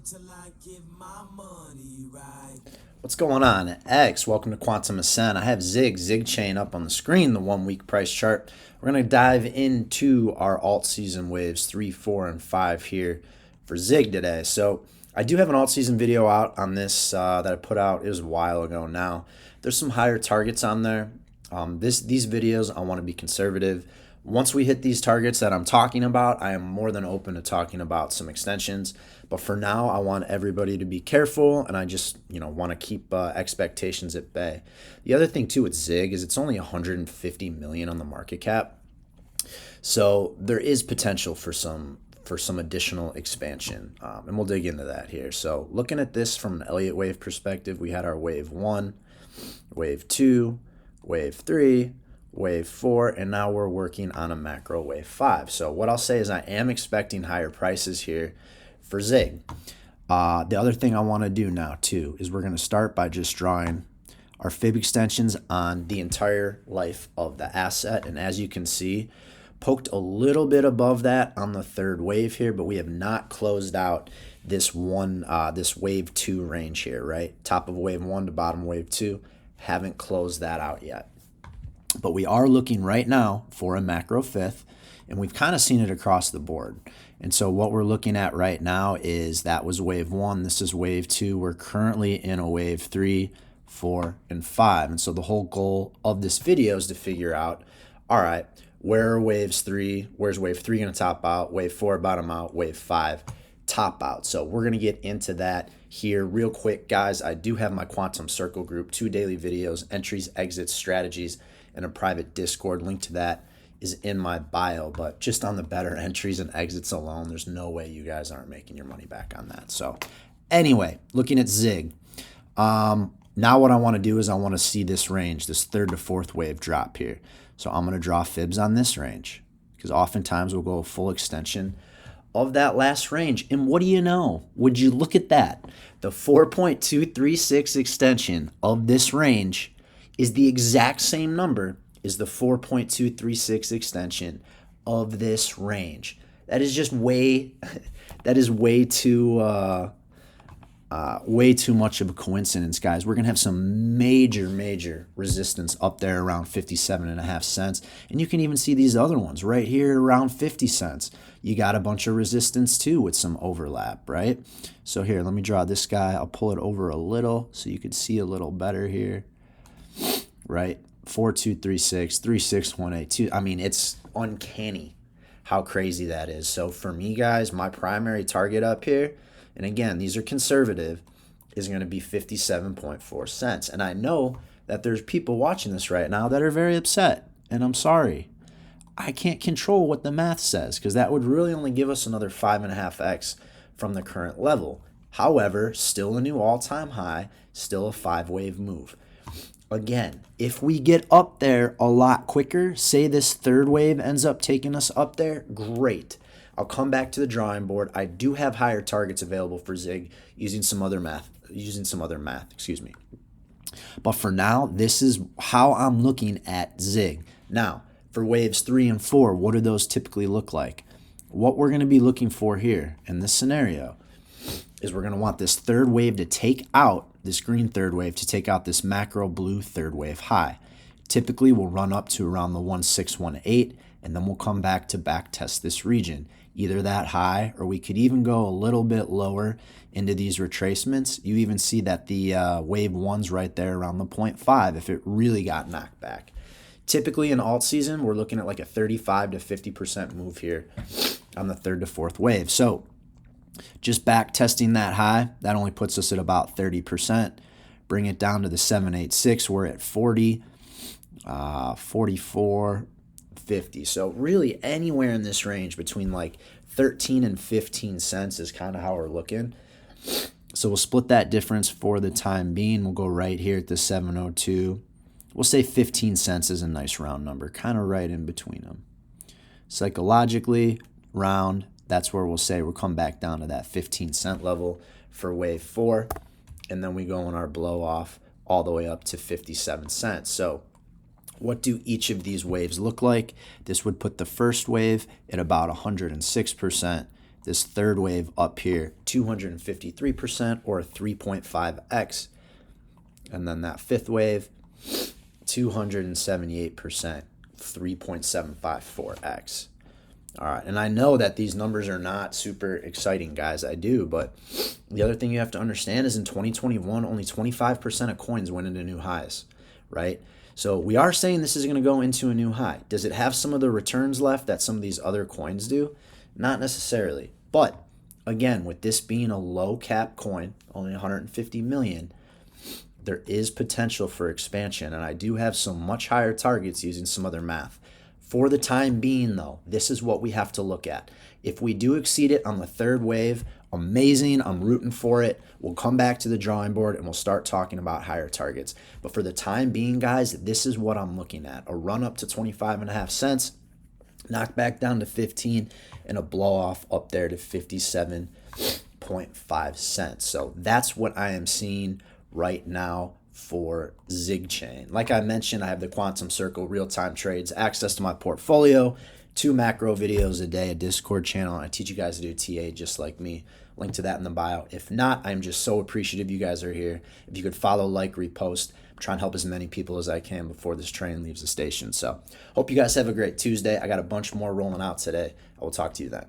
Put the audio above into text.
till I get my money right. What's going on, X? Welcome to Quantum Ascent. I have Zigchain up on the screen, the 1 week price chart. We're going to dive into our alt season waves 3, 4, and 5 here for Zig today. So I do have an alt season video out on this that I put out. It was a while ago now. There's some higher targets on there. These videos, I want to be conservative. Once we hit these targets that I'm talking about, I am more than open to talking about some extensions. But for now, I want everybody to be careful, and I just want to keep expectations at bay. The other thing too with Zig is it's only 150 million on the market cap, so there is potential for some additional expansion, and we'll dig into that here. So looking at this from an Elliott Wave perspective, we had our wave 1, wave 2, wave 3, wave 4, and now we're working on a macro wave 5. So what I'll say is I am expecting higher prices here for Zig. The other thing I want to do now too is we're going to start by just drawing our fib extensions on the entire life of the asset. And as you can see, poked a little bit above that on the third wave here, but we have not closed out this wave 2 range here, right? Top of wave 1 to bottom of wave 2. Haven't closed that out yet. But we are looking right now for a macro fifth, and we've kind of seen it across the board. And so what we're looking at right now is that was wave 1, this is wave 2. We're currently in a wave 3, 4, and 5. And so the whole goal of this video is to figure out, all right, where's wave 3 going to top out, wave 4 bottom out, wave 5 top out. So we're going to get into that here real quick, guys. I do have my Quantum Circle group, 2 daily videos, entries, exits, strategies, and a private Discord. Link to that is in my bio. But just on the better entries and exits alone, there's no way you guys aren't making your money back on that. So anyway, looking at Zig. Now what I want to do is I want to see this range, this third to fourth wave drop here. So I'm going to draw fibs on this range because oftentimes we'll go full extension of that last range. And what do you know? Would you look at that? The 4.236 extension of this range is the exact same number as the 4.236 extension of this range. That is just way too much of a coincidence, guys. We're gonna have some major resistance up there around 57.5 cents, and you can even see these other ones right here around 50 cents. You got a bunch of resistance too with some overlap, right? So here, let me draw this guy. I'll pull it over a little so you can see a little better here. Right, 4236, 36182. I mean, it's uncanny how crazy that is. So for me, guys, my primary target up here, and again, these are conservative, is going to be 57.4 cents. And I know that there's people watching this right now that are very upset, and I'm sorry. I can't control what the math says because that would really only give us another 5.5x from the current level. However, still a new all-time high, still a 5-wave move. Again, if we get up there a lot quicker, say this third wave ends up taking us up there, great. I'll come back to the drawing board. I do have higher targets available for Zig using some other math, excuse me. But for now, this is how I'm looking at Zig. Now, for waves 3 and 4, what do those typically look like? What we're going to be looking for here in this scenario is we're going to want this third wave to take out, this green third wave to take out this macro blue third wave high. Typically, we'll run up to around the 1618, and then we'll come back to back test this region, either that high, or we could even go a little bit lower into these retracements. You even see that the wave 1's right there around the 0.5 if it really got knocked back. Typically in alt season, we're looking at like a 35 to 50% move here on the third to fourth wave. So just back testing that high, that only puts us at about 30%. Bring it down to the 786, we're at 40, 44, 50. So really anywhere in this range between like 13 and 15 cents is kind of how we're looking. So we'll split that difference for the time being. We'll go right here at the 702. We'll say 15 cents is a nice round number, kind of right in between them. Psychologically, round, that's where we'll say we'll come back down to that 15-cent level for wave 4. And then we go on our blow off all the way up to 57 cents. So what do each of these waves look like? This would put the first wave at about 106%, This third wave up here, 253% or a 3.5x. And then that fifth wave, 278%, 3.754x. All right, and I know that these numbers are not super exciting, guys. I do, but the other thing you have to understand is in 2021, only 25% of coins went into new highs, right? So we are saying this is going to go into a new high. Does it have some of the returns left that some of these other coins do? Not necessarily. But again, with this being a low cap coin, only 150 million, there is potential for expansion. And I do have some much higher targets using some other math. For the time being, though, this is what we have to look at. If we do exceed it on the third wave, amazing. I'm rooting for it. We'll come back to the drawing board and we'll start talking about higher targets. But for the time being, guys, this is what I'm looking at. A run up to 25.5 cents, knock back down to 15, and a blow off up there to 57.5 cents. So that's what I am seeing right now for Zigchain. Like I mentioned, I have the Quantum Circle real-time trades, access to my portfolio, 2 macro videos a day, a Discord channel. I teach you guys to do TA just like me. Link to that in the bio. If not, I'm just so appreciative you guys are here. If you could follow, like, repost, I'm trying to help as many people as I can before this train leaves the station. So hope you guys have a great Tuesday. I got a bunch more rolling out today. I will talk to you then.